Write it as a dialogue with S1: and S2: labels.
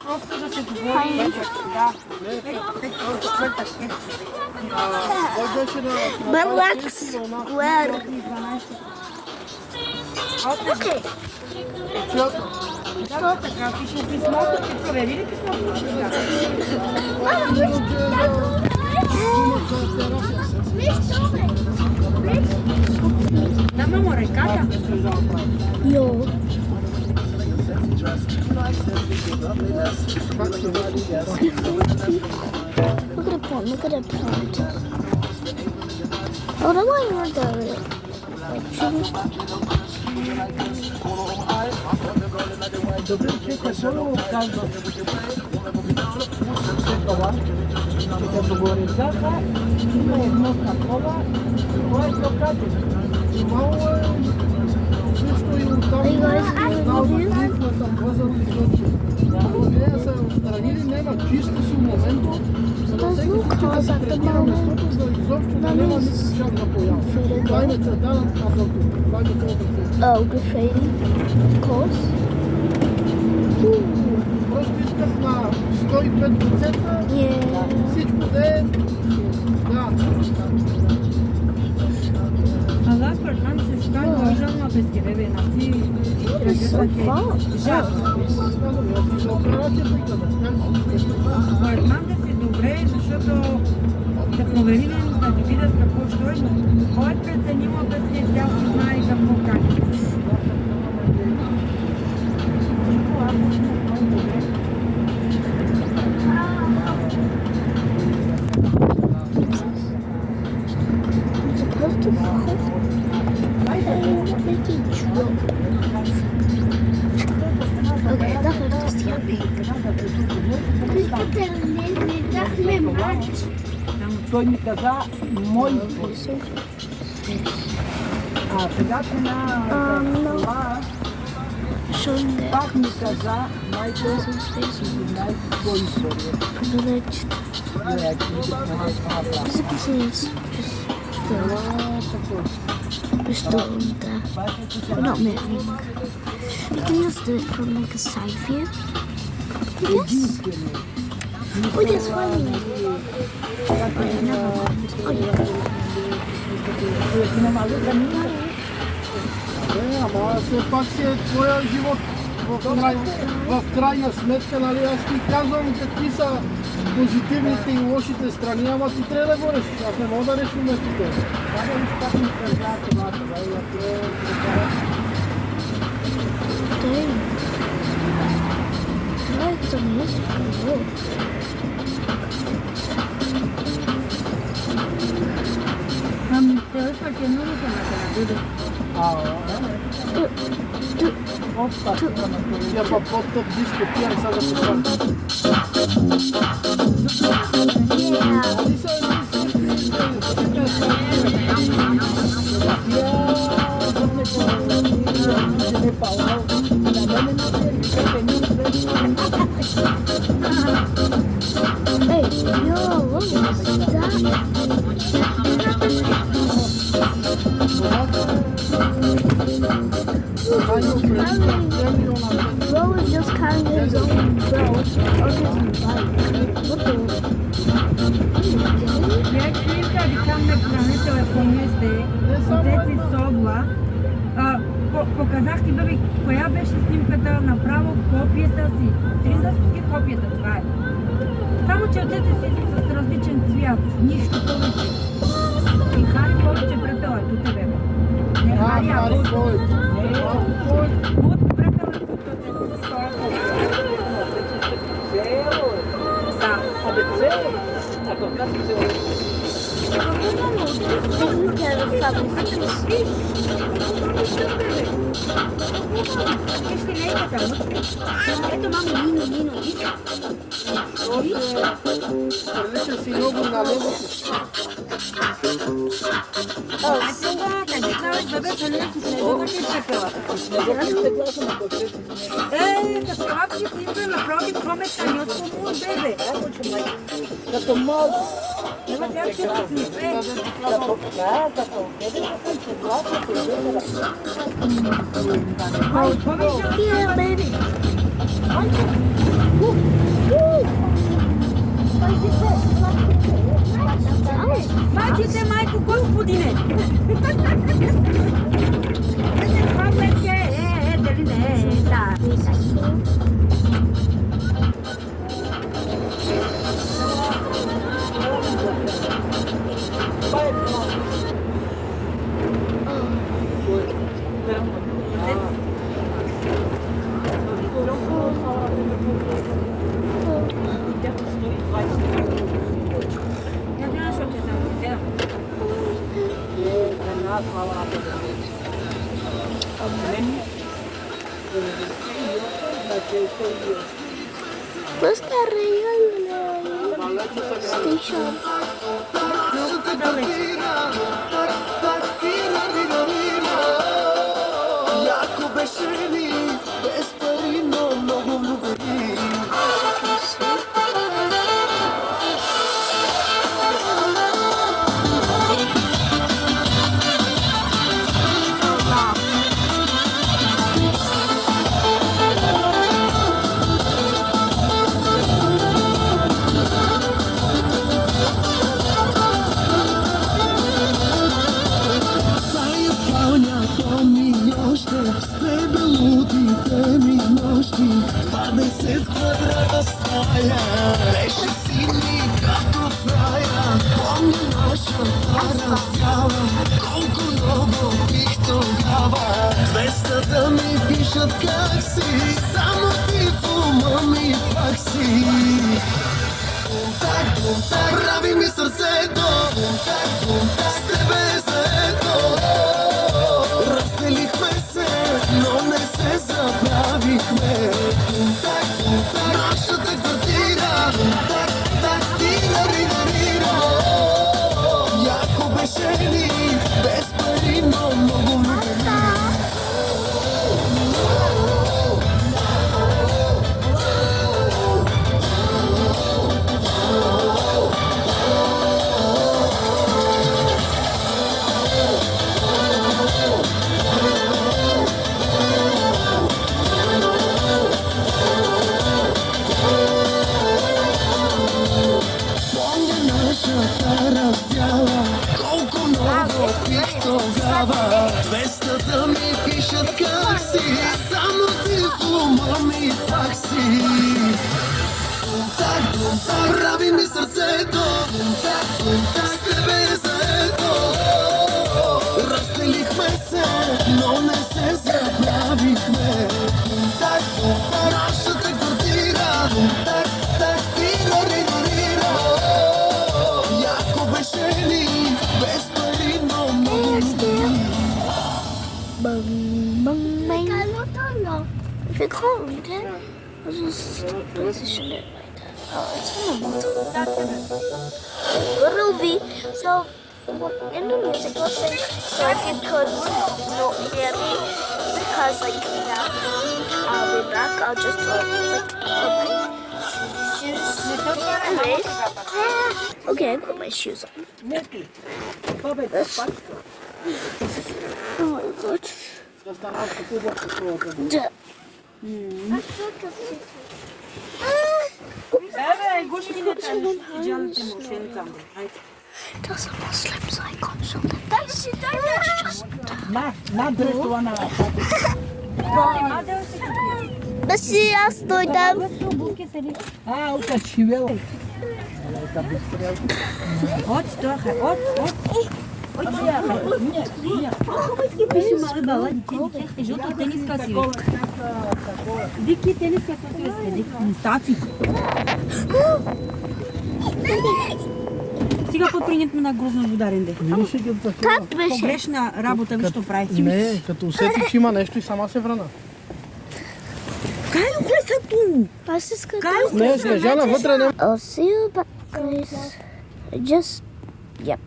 S1: Просто да се говори. Да.
S2: Кой беше на
S3: Белакс Сквер. Окей.
S1: Да, така пише писмото. Ти провери ли писмото? Там мамо реката.
S3: Йо. Look at a pond. Oh, the one where the
S2: Добре, че какво казва? Като го резаха, има едно такова, това е прокатено. Имало е също и оттам, знал да кликната възъл излъчи. Те са отстранили, няма чисто си момента, за да всеки случай да се третира местото, за изобщо да няма никаква поява. Това им е целта на доктор. Това е целта.
S3: oh, graffiti, of course.
S2: Просто исках на 105% всичко да е... Да.
S1: Ала според мен също можем без бебе на ти. Според мен да си добре, защото да проверим, да видят какво ще е, но кой е преценила без не тя си знае какво как.
S3: Supposed to fall. Making trouble. Okay, dat wordt dus die
S2: Той ми каза, мой приятена това,
S3: Шунде.
S2: пак ми каза, майко, най-твоя история.
S3: Just we're not moving. We can just do it from like a side view. Yes. Oh yes, finally. Wait, another one. Oh yeah.
S2: Ама все пак си е твоя живот в крайна сметка, нали? Аз ти казвам какви са позитивните и лошите страни, ама ти трябва да го решиш. Аз не мога да решим вместо теб.
S1: Ами, те пък е много на бъде.
S2: Опа, я па по-топ диско пиян сега да покажа.
S3: Hey, yo, what was that? Bro was just carrying his own bro on his bike. What the?
S1: Як снимка ви там на телефония сте, взети собла, показах ти, бебе, коя беше снимката, направо копията си. Трябва да спуски копията, това е. Само, че отцете си с различен цвят, нищо повече. И Хари повече препела е до тебе. Не Хари, а Бут. Бут препела е тук отцете си това. Да.
S2: Абе, цел! Ако как цел?
S1: Ето, мамо, Нино.
S2: Прилича си много на левото.
S1: А сега, къде правиш, бебе, прилича си снегова ти препела. Като това ще снимка направи комета, не от му, бебе.
S2: Като малко.
S1: Nema tя ще се снимка.
S3: Yeah, baby.
S1: Пазите, майко господине! Дали не е? Да. Я знам, що ти там взяв.
S3: Where's that railway station?
S2: Яко беше ли без пари, но много любви. Тая спалнято ми още с тебе лудите ми нощи. 20 квадрата стая беше сини като в рая. Помня нашата раздяла, колко много бих тогава. 200 да ми пишат как си, само ти в ума ми пак си. Бум-так, бум-так, прави ми сърцето. Бум-так, бум-так, с тебе е заето. Разделихме се, но не се забравихме. Бум-так, бум-так, нашата квартира. Бум-так, так, тира-ри-ри-ри-ро. Яко беше ли без пари, но много любви. Помня нашата раздяла, колко много пих тогава. 200 да ми пишат как си, само ти в ума ми пак си. Бум-так, бум-так, прави ми сърцето. Бум-так, бум-так, с тебе е заето. Разделихме се, но не се забравихме. Бум-так, бум-так, нашата квартира. Бум-так, так, тира-ри-ри-ри-ро. Яко беше ли без пари, но много любви.
S3: Bang, bang, bang. If you can't read it, I'll just position it like that. Oh, it's on the bottom. Little V. So, in the music lesson, so if you could not hear me, because like that, I'll be back. I'll just like put my shoes. Anyways, okay, I put my shoes on. This. Oh my god.
S1: Бе, гушките там, идеалните мошенца.
S3: That's a Muslim, so I can't show them. That's just. Basi, аз дойдам.
S2: Ука чивел.
S1: От, стоха, от. Жълта тениска си. Вики тениска си. Стаци. Сега подпринятме на грозно водарен де.
S3: Как беше?
S1: Погрешна работа ми що прави.
S2: Не, като усети, че има нещо и сама се врана.
S1: Кай влеса ту?
S3: Аз искам
S2: Не, Снежана вътре не.
S3: I'll see you back, guys. Just, yep.